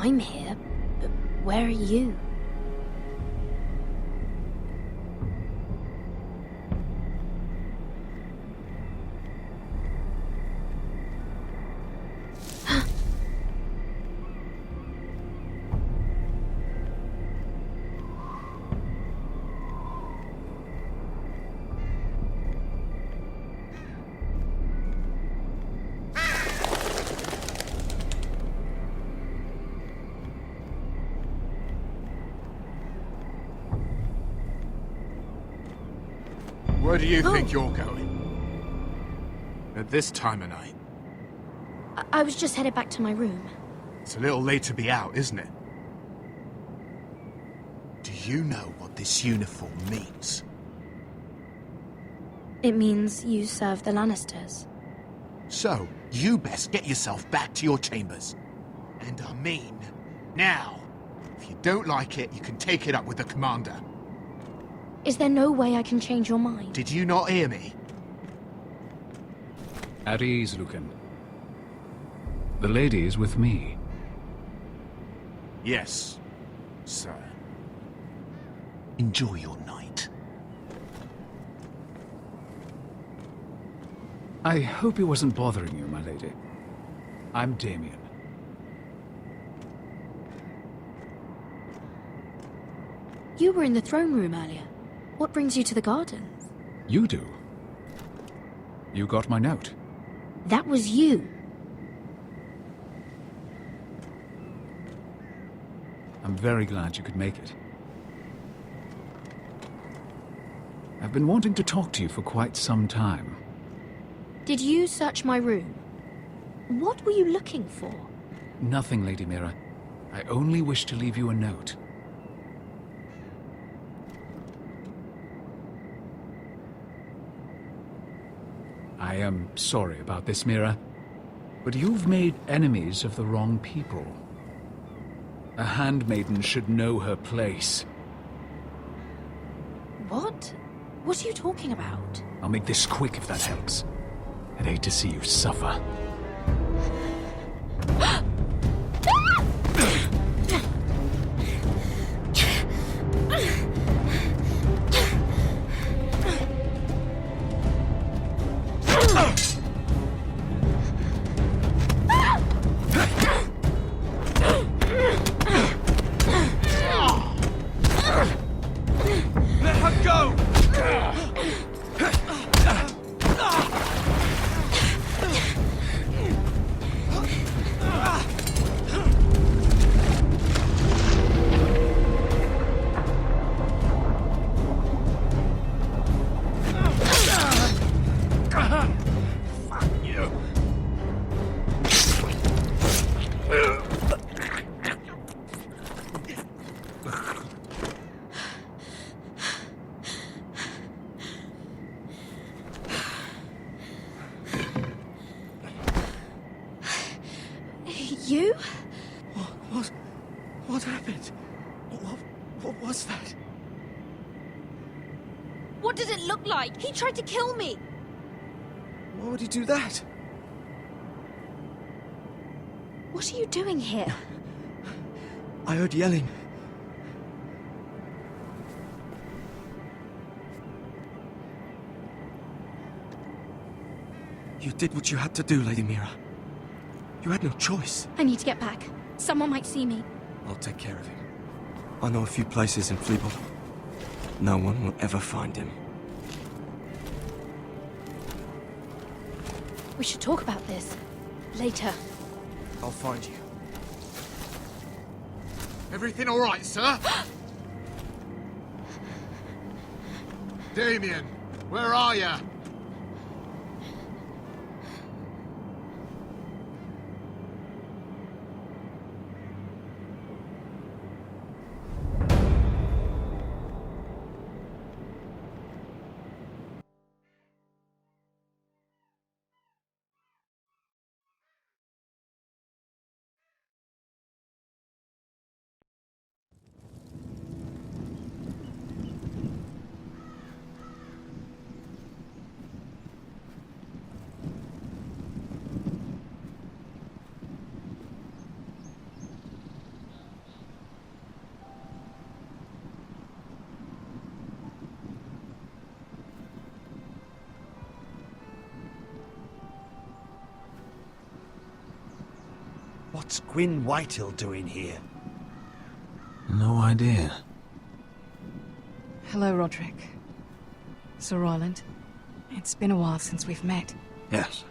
I'm here, but where are you? Where do you think you're going? At this time of night? I was just headed back to my room. It's a little late to be out, isn't it? Do you know what this uniform means? It means you serve the Lannisters. So, you best get yourself back to your chambers. And I mean, now. If you don't like it, you can take it up with the commander. Is there no way I can change your mind? Did you not hear me? At ease, Lucan. The lady is with me. Yes, sir. Enjoy your night. I hope he wasn't bothering you, my lady. I'm Damien. You were in the throne room earlier. What brings you to the gardens? You do. You got my note. That was you. I'm very glad you could make it. I've been wanting to talk to you for quite some time. Did you search my room? What were you looking for? Nothing, Lady Mira. I only wish to leave you a note. I am sorry about this, Mira, but you've made enemies of the wrong people. A handmaiden should know her place. What? What are you talking about? I'll make this quick if that helps. I'd hate to see you suffer. You? What happened? What was that? What did it look like? He tried to kill me! Why would he do that? What are you doing here? I heard yelling. You did what you had to do, Lady Mira. You had no choice. I need to get back. Someone might see me. I'll take care of him. I know a few places in Fleabot. No one will ever find him. We should talk about this. Later. I'll find you. Everything all right, sir? Damien, where are you? What's Gwyn Whitehill doing here? No idea. Hello, Roderick. Sir Roland. It's been a while since we've met. Yes.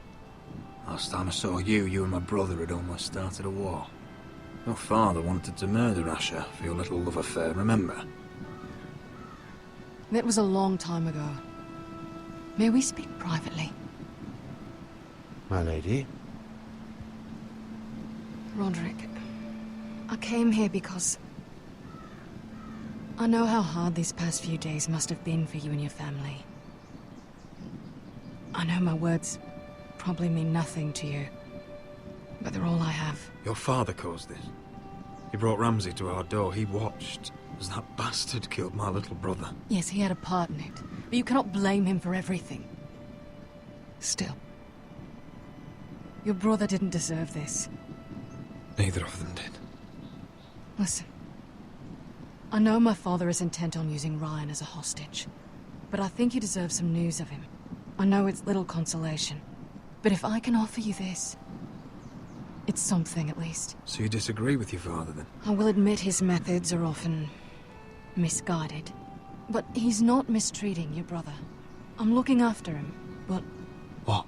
Last time I saw you, you and my brother had almost started a war. Your father wanted to murder Asher for your little love affair, remember? That was a long time ago. May we speak privately? My lady? Roderick, I came here because I know how hard these past few days must have been for you and your family. I know my words probably mean nothing to you, but they're all I have. Your father caused this. He brought Ramsay to our door. He watched as that bastard killed my little brother. Yes, he had a part in it, but you cannot blame him for everything. Still, your brother didn't deserve this. Neither of them did. Listen, I know my father is intent on using Ryan as a hostage, but I think you deserve some news of him. I know it's little consolation, but if I can offer you this, it's something at least. So you disagree with your father, then? I will admit his methods are often misguided, but he's not mistreating your brother. I'm looking after him, but... What?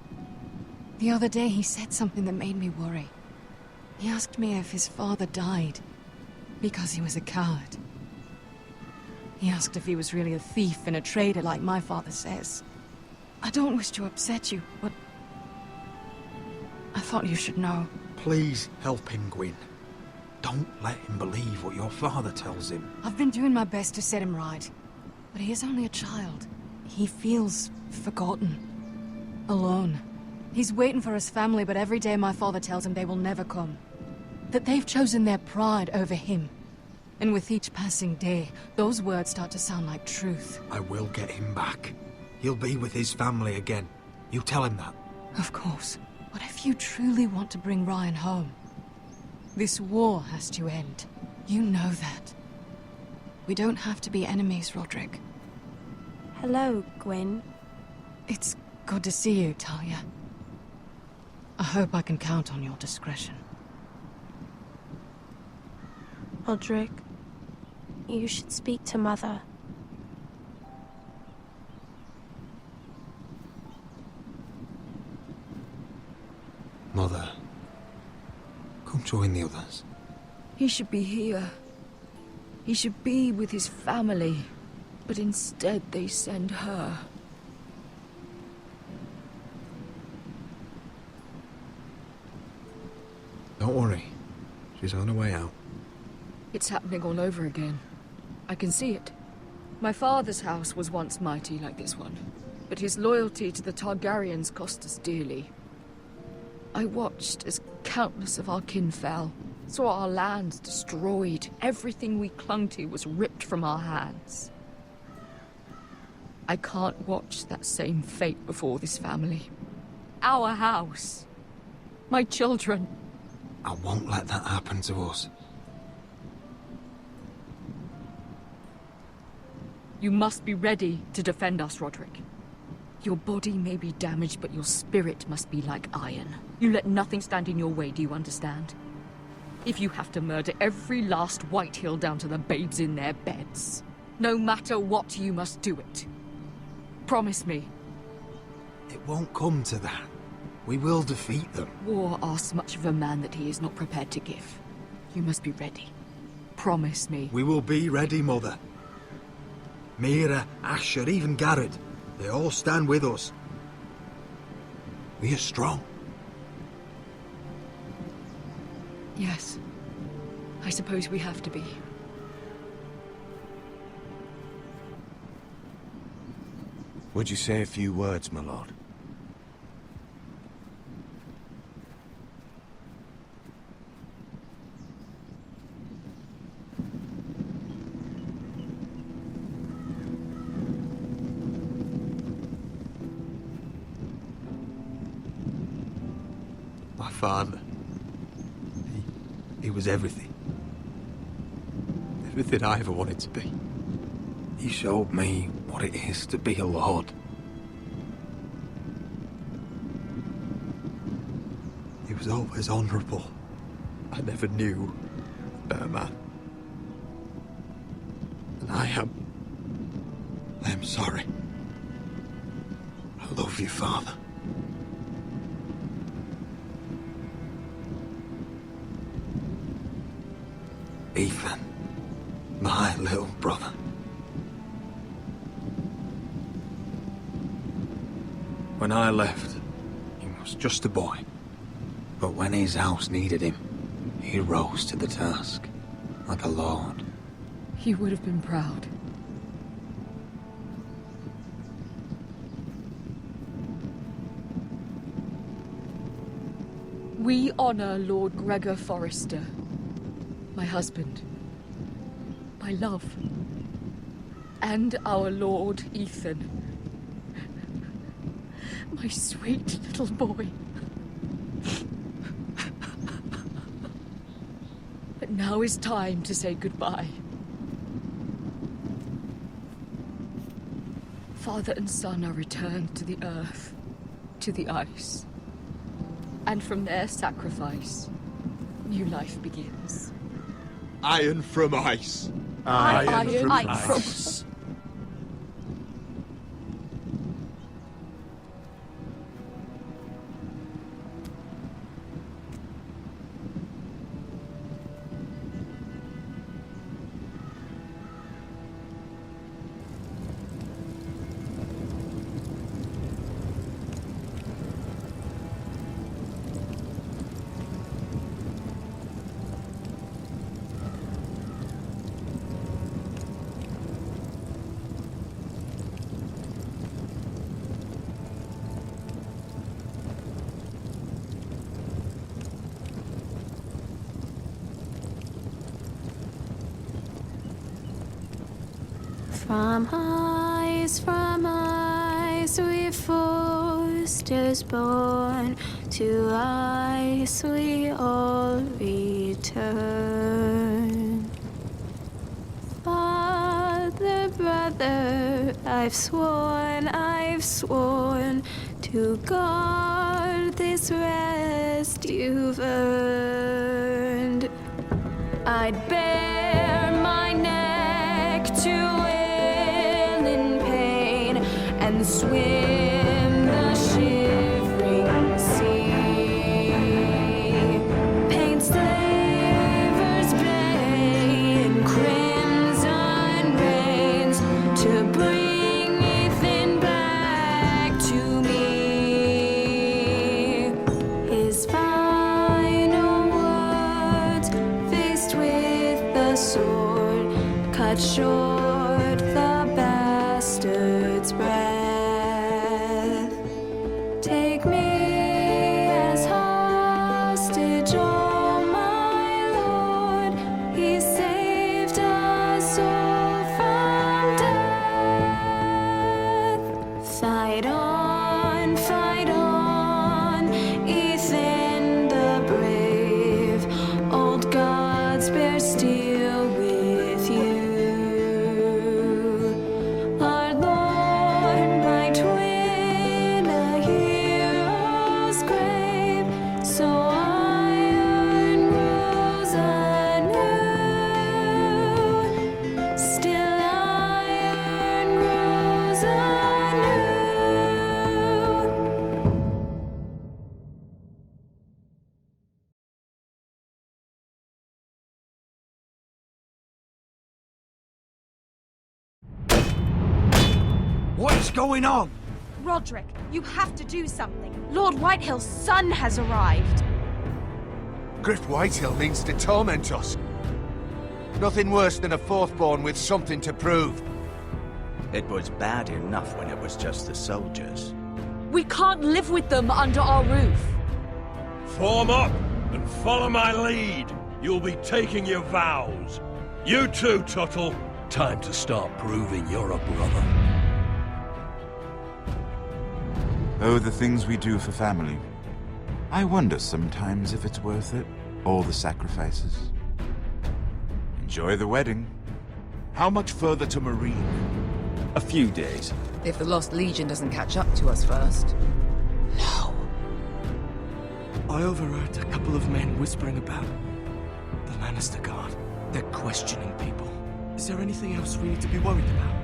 The other day he said something that made me worry. He asked me if his father died because he was a coward. He asked if he was really a thief and a traitor like my father says. I don't wish to upset you, but I thought you should know. Please help him, Gwyn. Don't let him believe what your father tells him. I've been doing my best to set him right, but he is only a child. He feels forgotten, alone. He's waiting for his family, but every day my father tells him they will never come. That they've chosen their pride over him. And with each passing day, those words start to sound like truth. I will get him back. He'll be with his family again. You tell him that. Of course. But if you truly want to bring Ryan home, this war has to end. You know that. We don't have to be enemies, Roderick. Hello, Gwyn. It's good to see you, Talia. I hope I can count on your discretion. Roderick, you should speak to Mother. Mother, come join the others. He should be here. He should be with his family. But instead they send her. Don't worry. She's on her way out. It's happening all over again. I can see it. My father's house was once mighty like this one, but his loyalty to the Targaryens cost us dearly. I watched as countless of our kin fell, saw our lands destroyed, everything we clung to was ripped from our hands. I can't watch that same fate before this family. Our house. My children. I won't let that happen to us. You must be ready to defend us, Roderick. Your body may be damaged, but your spirit must be like iron. You let nothing stand in your way, do you understand? If you have to murder every last Whitehill down to the babes in their beds, no matter what, you must do it. Promise me. It won't come to that. We will defeat them. War asks much of a man that he is not prepared to give. You must be ready. Promise me. We will be ready, Mother. Mira, Asher, even Garrett. They all stand with us. We are strong. Yes. I suppose we have to be. Would you say a few words, my lord? My father. He was everything. Everything I ever wanted to be. He showed me what it is to be a lord. He was always honourable. I never knew Burma. And I am sorry. I love you, Father. Ethan, my little brother. When I left, he was just a boy. But when his house needed him, he rose to the task, like a lord. He would have been proud. We honor Lord Gregor Forrester, my husband, my love, and our Lord Ethan, my sweet little boy. But now is time to say goodbye. Father and son are returned to the earth, to the ice. And from their sacrifice, new life begins. Iron from ice. Iron from ice. From ice we foresters born, to ice we all return. Father, brother, I've sworn to guard this rest you've earned. I'd bare my neck to and swim the shivering sea. Paint slavers bay in crimson rains to bring Ethan back to me. His final words, faced with the sword, cut short the bastard's breath. Take me as hostage, oh my Lord. He saved us all from death. Fight on, Ethan the brave. Old gods bear steel with you. Our Lord, my twin, a hero's grave, so iron rose anew. Still iron rose anew. What's going on? Roderick, you have to do something. Lord Whitehill's son has arrived. Griff Whitehill means to torment us. Nothing worse than a fourthborn with something to prove. It was bad enough when it was just the soldiers. We can't live with them under our roof. Form up and follow my lead. You'll be taking your vows. You too, Tuttle. Time to start proving you're a brother. Oh, the things we do for family. I wonder sometimes if it's worth it, all the sacrifices. Enjoy the wedding. How much further to Marine? A few days. If the Lost Legion doesn't catch up to us first. No. I overheard a couple of men whispering about Lannister Guard. They're questioning people. Is there anything else we need to be worried about?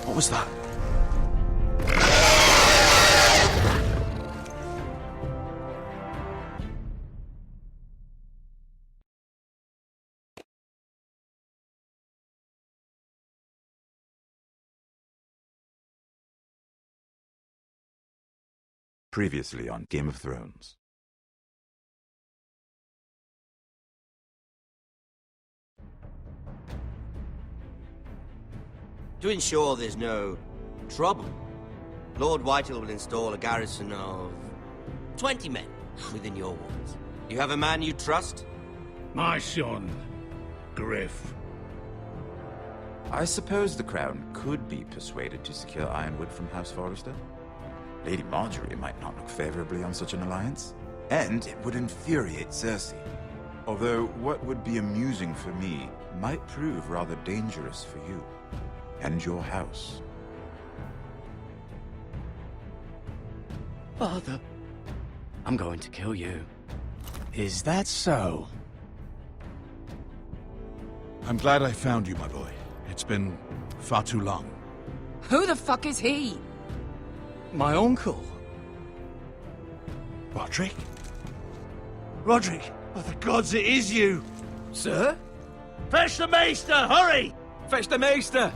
What was that? Previously on Game of Thrones. To ensure there's no trouble, Lord Whitehill will install a garrison of 20 men within your walls. You have a man you trust? My son, Griff. I suppose the Crown could be persuaded to secure Ironwood from House Forrester. Lady Marjorie might not look favorably on such an alliance, and it would infuriate Cersei. Although what would be amusing for me might prove rather dangerous for you and your house. Father, I'm going to kill you. Is that so? I'm glad I found you, my boy. It's been far too long. Who the fuck is he? My uncle. Roderick? Roderick! By the gods, it is you! Sir? Fetch the Maester, hurry! Fetch the Maester!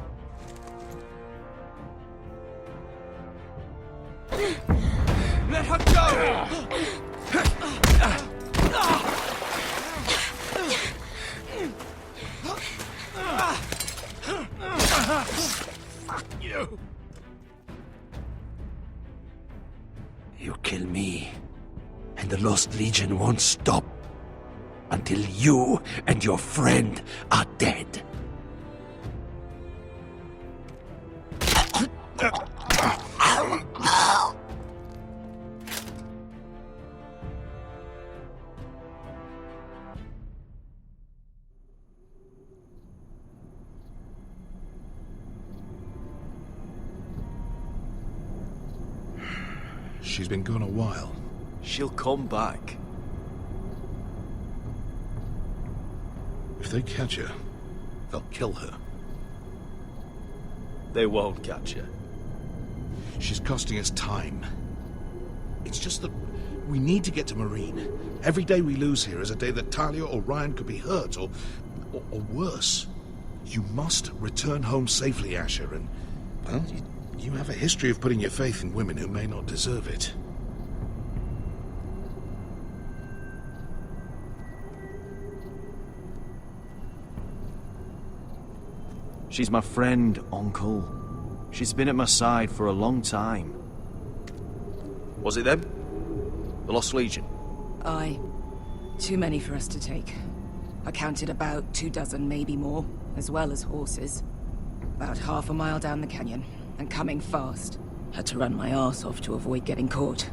Let her go! Fuck you! You kill me, and the Lost Legion won't stop until you and your friend are dead. She's been gone a while. She'll come back. If they catch her, they'll kill her. They won't catch her. She's costing us time. It's just that we need to get to Marine. Every day we lose here is a day that Talia or Ryan could be hurt, or worse. You must return home safely, Asher, and, well, you have a history of putting your faith in women who may not deserve it. She's my friend, Uncle. She's been at my side for a long time. Was it them? The Lost Legion? Aye. Too many for us to take. I counted about 24, maybe more, as well as horses. About half a mile down the canyon, and coming fast. Had to run my arse off to avoid getting caught.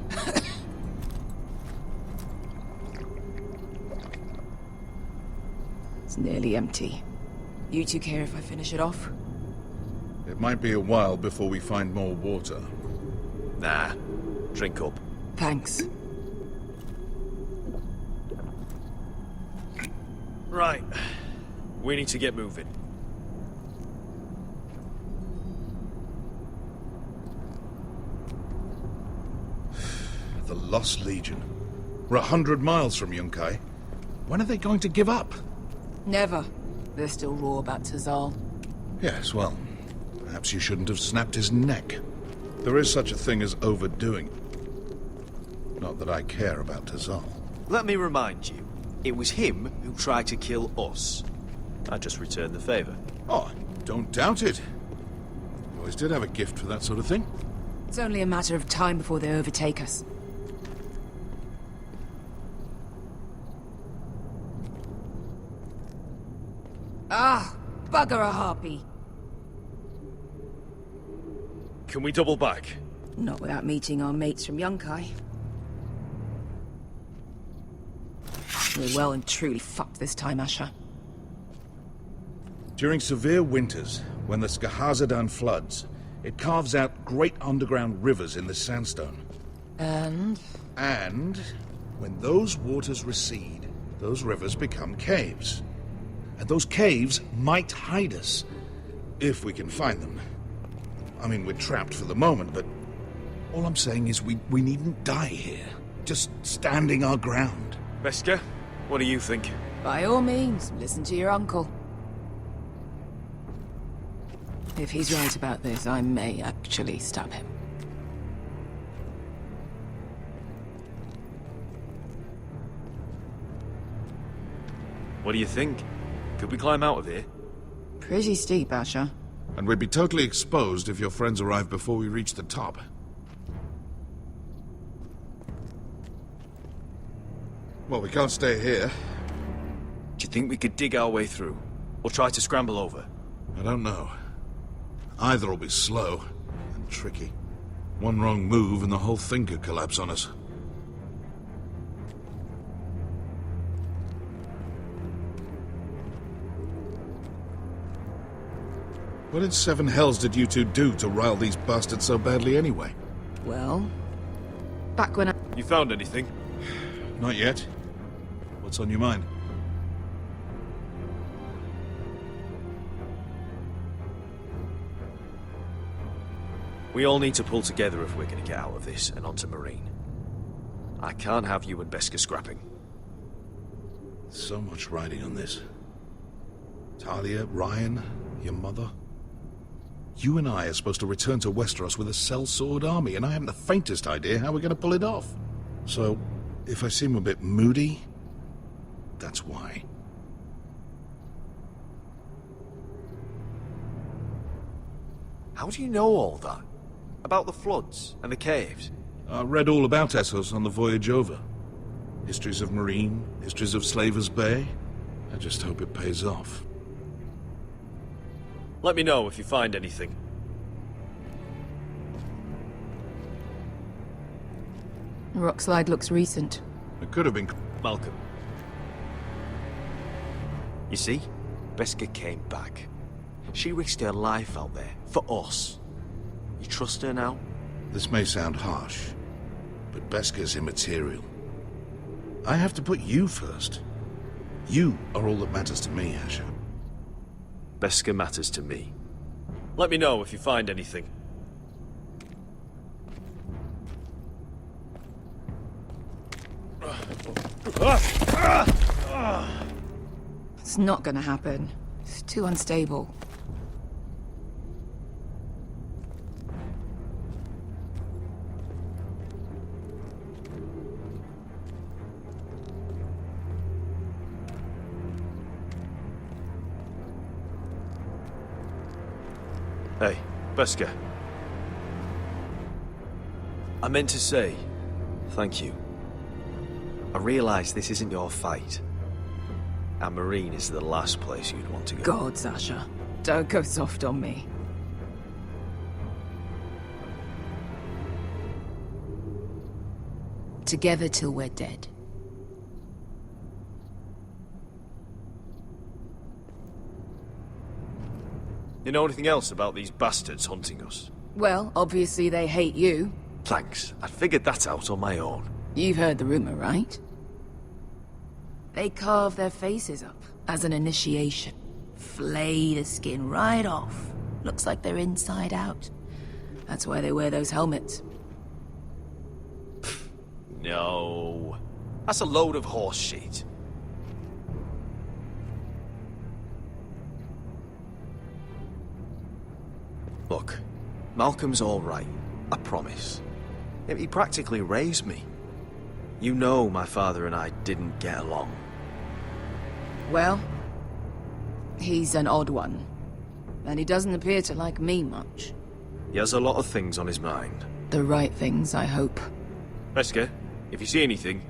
It's nearly empty. You two care if I finish it off? It might be a while before we find more water. Nah. Drink up. Thanks. Right. We need to get moving. The Lost Legion. We're 100 miles from Yunkai. When are they going to give up? Never. They're still raw about Tazal. Yes, well, perhaps you shouldn't have snapped his neck. There is such a thing as overdoing. Not that I care about Tazal. Let me remind you, it was him who tried to kill us. I just returned the favor. Oh, don't doubt it. You always did have a gift for that sort of thing. It's only a matter of time before they overtake us. Ah, bugger a harpy. Can we double back? Not without meeting our mates from Yunkai. We're well and truly fucked this time, Asher. During severe winters, when the Skahazadan floods, it carves out great underground rivers in the sandstone. And? And When those waters recede, those rivers become caves. And those caves might hide us, if we can find them. I mean, we're trapped for the moment, but all I'm saying is we needn't die here. Just standing our ground. Beskha, what do you think? By all means, listen to your uncle. If he's right about this, I may actually stab him. What do you think? Could we climb out of here? Pretty steep, Asher. And we'd be totally exposed if your friends arrive before we reach the top. Well, we can't stay here. Do you think we could dig our way through? Or try to scramble over? I don't know. Either will be slow and tricky. One wrong move and the whole thing could collapse on us. What in seven hells did you two do to rile these bastards so badly anyway? Well, back when I... You found anything? Not yet. What's on your mind? We all need to pull together if we're going to get out of this and onto Marine. I can't have you and Beskha scrapping. So much riding on this. Talia, Ryan, your mother. You and I are supposed to return to Westeros with a sellsword army, and I haven't the faintest idea how we're going to pull it off. So, if I seem a bit moody, that's why. How do you know all that? About the floods and the caves? I read all about Essos on the voyage over. Histories of Marine, histories of Slaver's Bay. I just hope it pays off. Let me know if you find anything. The rock slide looks recent. It could have been... Malcolm. You see? Beskha came back. She risked her life out there, for us. You trust her now? This may sound harsh, but Beskha's immaterial. I have to put you first. You are all that matters to me, Asher. Beskha matters to me. Let me know if you find anything. It's not gonna happen. It's too unstable. Hey, Beskha. I meant to say, thank you. I realise this isn't your fight. And Marine is the last place you'd want to go. God, Sasha. Don't go soft on me. Together till we're dead. You know anything else about these bastards hunting us? Well, obviously they hate you. Thanks. I figured that out on my own. You've heard the rumor, right? They carve their faces up as an initiation. Flay the skin right off. Looks like they're inside out. That's why they wear those helmets. No. That's a load of horse shit. Look, Malcolm's all right. I promise. He practically raised me. You know my father and I didn't get along. Well, he's an odd one. And he doesn't appear to like me much. He has a lot of things on his mind. The right things, I hope. Beskha, if you see anything...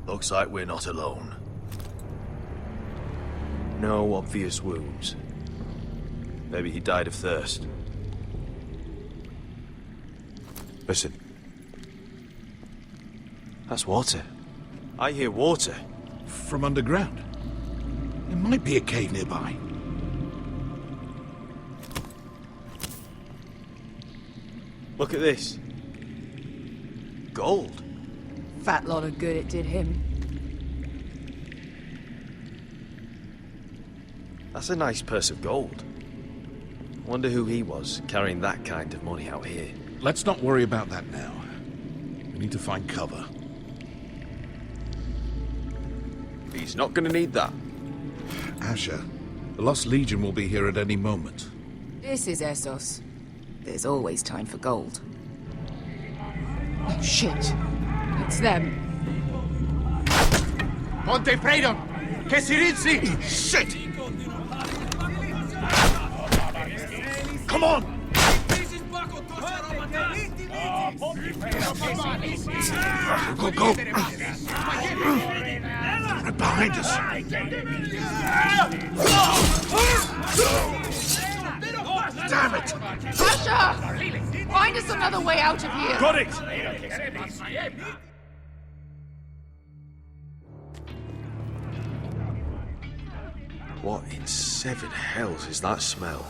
Looks like we're not alone. No obvious wounds. Maybe he died of thirst. Listen. That's water. I hear water. from underground. There might be a cave nearby. Look at this. Gold. Fat lot of good it did him. That's a nice purse of gold. Wonder who he was, carrying that kind of money out here. Let's not worry about that now. We need to find cover. He's not gonna need that. Asher, the Lost Legion will be here at any moment. This is Essos. There's always time for gold. Oh, shit. It's them. Ponte freedom! Che si rizzi! Shit! Come on! Go, go! Right behind us! Damn it! Asher! Find us another way out of here! Got it! What in seven hells is that smell?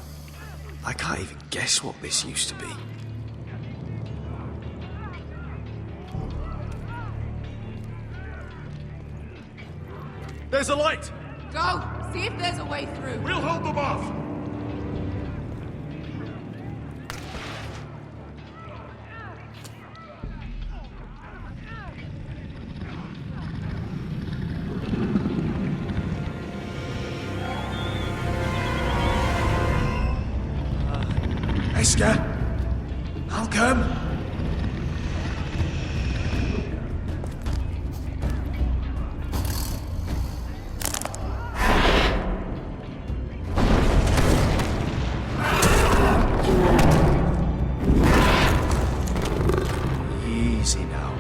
I can't even guess what this used to be. There's a light! Go! See if there's a way through. We'll hold them off! Esker! I'll come! Easy now.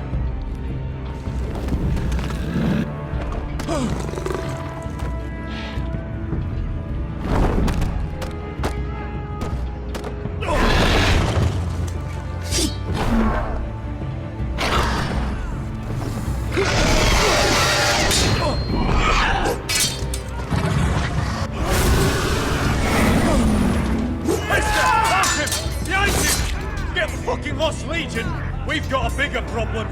Lost Legion, we've got a bigger problem.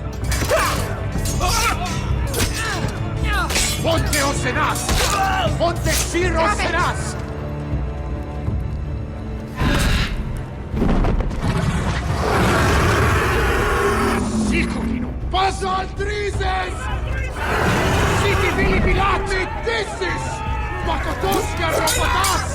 Ponte Osenas! Ponte Sir Osenas! Sicurino! Passa al Trises! Siti Vili Pilati Dissis! Makotoska Robotas!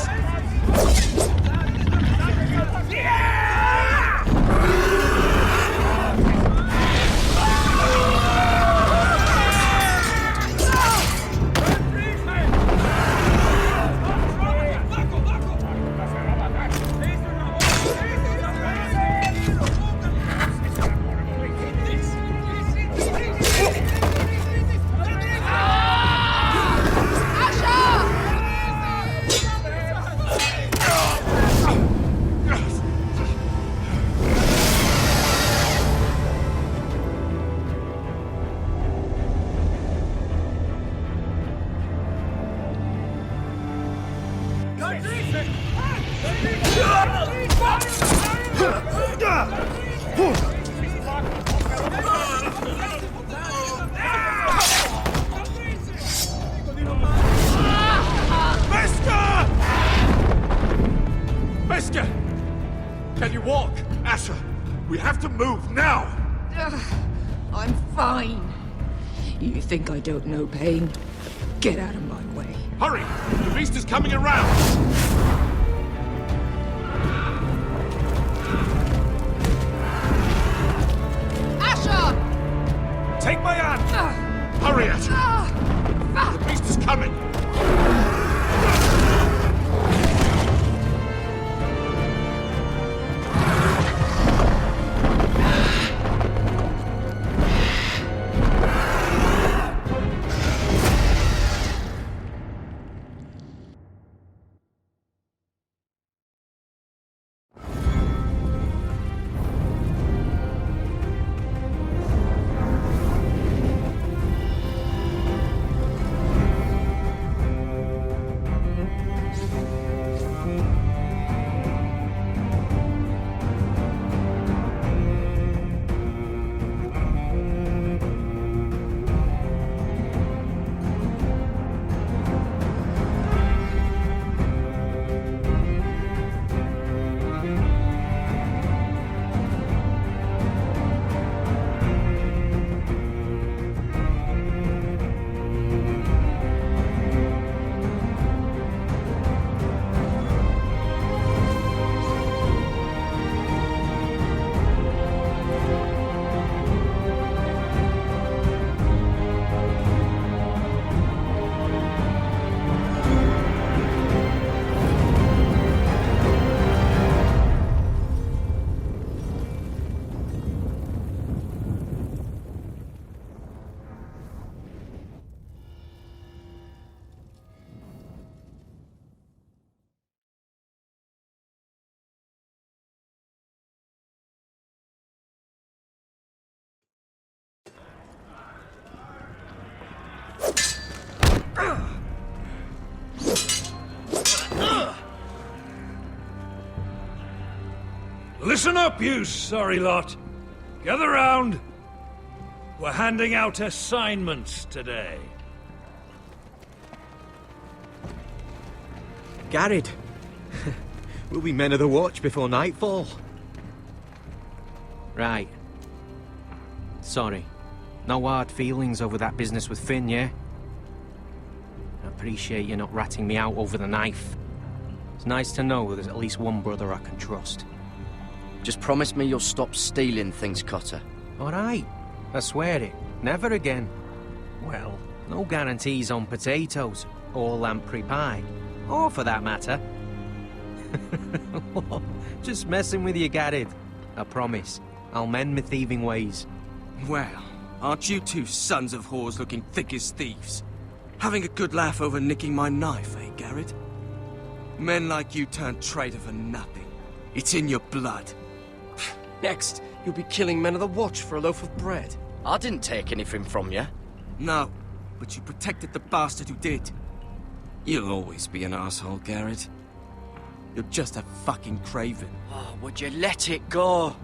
Can you walk? Asher, we have to move now! I'm fine. You think I don't know pain? Get out of my way. Hurry! The beast is coming around! Asher! Take my hand! Hurry, Asher! The beast is coming! Listen up, you sorry lot. Gather round. We're handing out assignments today. Garrett. We'll be men of the watch before nightfall. Right. Sorry. No hard feelings over that business with Finn, yeah? I appreciate you not ratting me out over the knife. It's nice to know there's at least one brother I can trust. Just promise me you'll stop stealing things, Cotter. Alright. I swear it. Never again. Well, no guarantees on potatoes, or lamprey pie. Or for that matter. Just messing with you, Garrett. I promise. I'll mend my thieving ways. Well, aren't you two sons of whores looking thick as thieves? Having a good laugh over nicking my knife, eh, Garrett? Men like you turn traitor for nothing. It's in your blood. Next, you'll be killing men of the watch for a loaf of bread. I didn't take anything from you. No, but you protected the bastard who did. You'll always be an asshole, Garrett. You're just a fucking craven. Oh, would you let it go?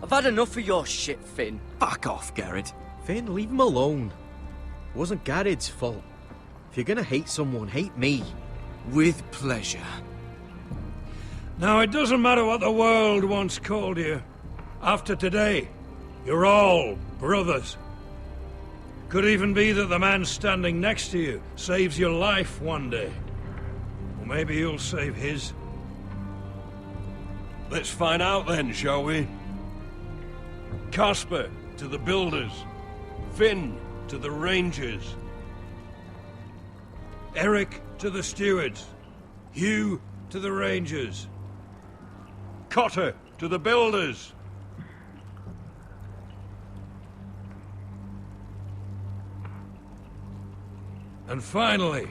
I've had enough of your shit, Finn. Fuck off, Garrett. Finn, leave him alone. It wasn't Garrett's fault. If you're gonna hate someone, hate me. With pleasure. Now, it doesn't matter what the world once called you. After today, you're all brothers. Could even be that the man standing next to you saves your life one day. Or maybe you'll save his. Let's find out then, shall we? Casper to the builders. Finn to the rangers. Eric to the stewards. Hugh to the rangers. Cotter to the builders. And finally,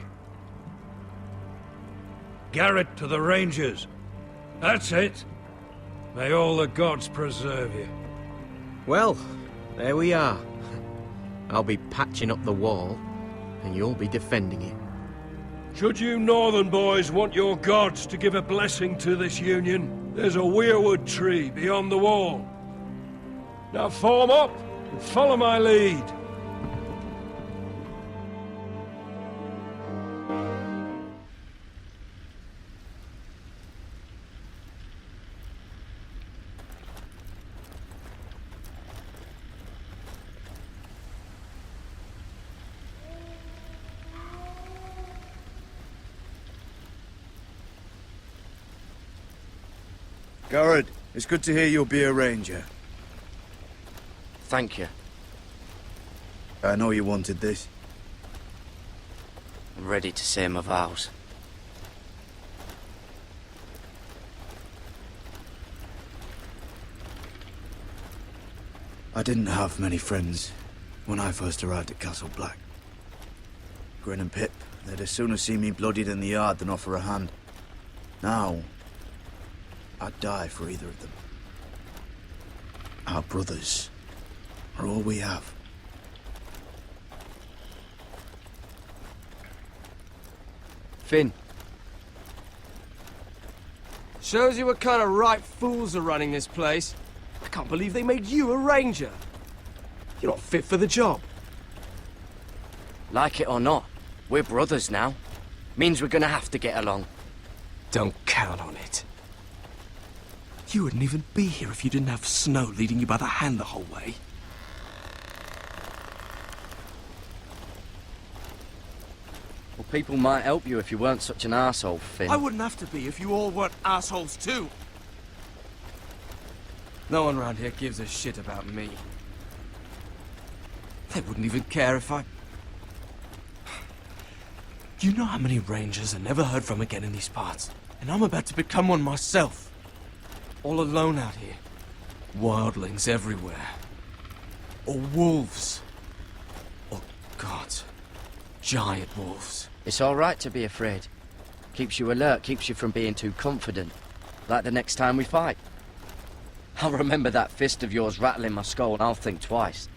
Garrett to the rangers. That's it. May all the gods preserve you. Well, there we are. I'll be patching up the wall, and you'll be defending it. Should you northern boys want your gods to give a blessing to this union, there's a weirwood tree beyond the wall. Now form up and follow my lead. Garrett, it's good to hear you'll be a ranger. Thank you. I know you wanted this. I'm ready to say my vows. I didn't have many friends when I first arrived at Castle Black. Grin and Pip, they'd as soon see me bloodied in the yard than offer a hand. Now, I'd die for either of them. Our brothers are all we have. Finn. Shows you what kind of right fools are running this place. I can't believe they made you a ranger. You're not fit for the job. Like it or not, we're brothers now. Means we're gonna have to get along. Don't count on it. You wouldn't even be here if you didn't have Snow leading you by the hand the whole way. Well, people might help you if you weren't such an arsehole, Finn. I wouldn't have to be if you all weren't assholes too. No one around here gives a shit about me. They wouldn't even care if I... You know how many rangers are never heard from again in these parts? And I'm about to become one myself. All alone out here. Wildlings everywhere. Or wolves. Or gods. Giant wolves. It's all right to be afraid. Keeps you alert, keeps you from being too confident. Like the next time we fight. I'll remember that fist of yours rattling my skull and I'll think twice.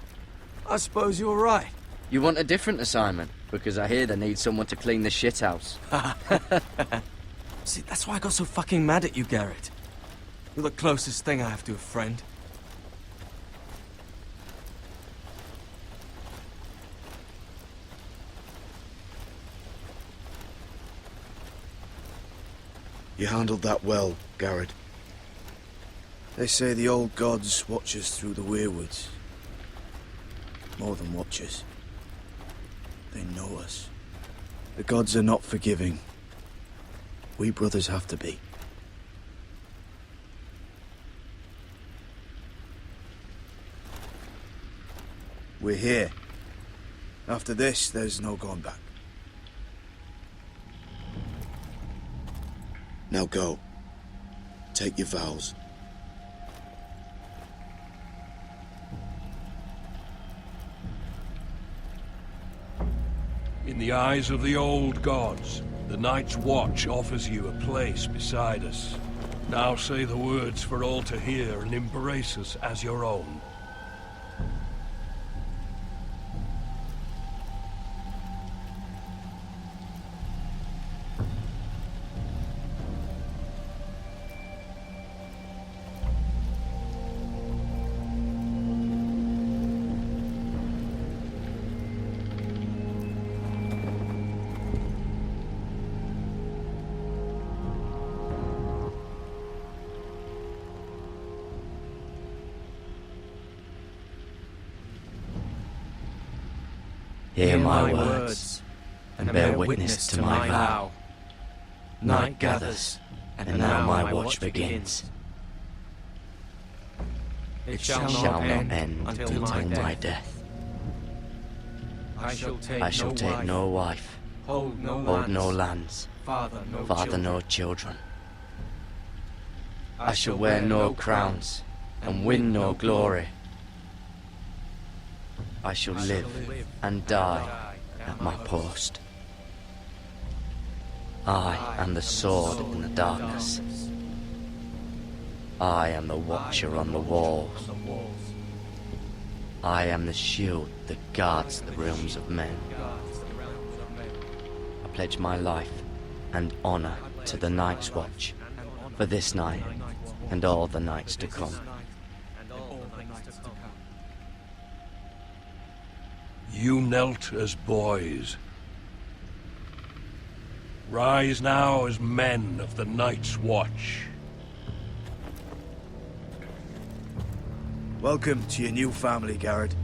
I suppose you're right. You want a different assignment? Because I hear they need someone to clean the shithouse. See, that's why I got so fucking mad at you, Garrett. You're the closest thing I have to a friend. You handled that well, Garrett. They say the old gods watch us through the weirwoods. More than watch us. They know us. The gods are not forgiving. We brothers have to be. We're here. After this, there's no going back. Now go. Take your vows. In the eyes of the old gods, the Night's Watch offers you a place beside us. Now say the words for all to hear and embrace us as your own. Hear my words, and bear witness to my vow. Night gathers, and now my watch begins. It shall not end until my death. I shall take no wife, hold no lands, father no children. I shall wear no crowns, and win no glory. I shall live and die at my post. I am the sword in the darkness. I am the watcher on the walls. I am the shield that guards the realms of men. I pledge my life and honor to the Night's Watch for this night and all the nights to come. You knelt as boys. Rise now as men of the Night's Watch. Welcome to your new family, Garrett.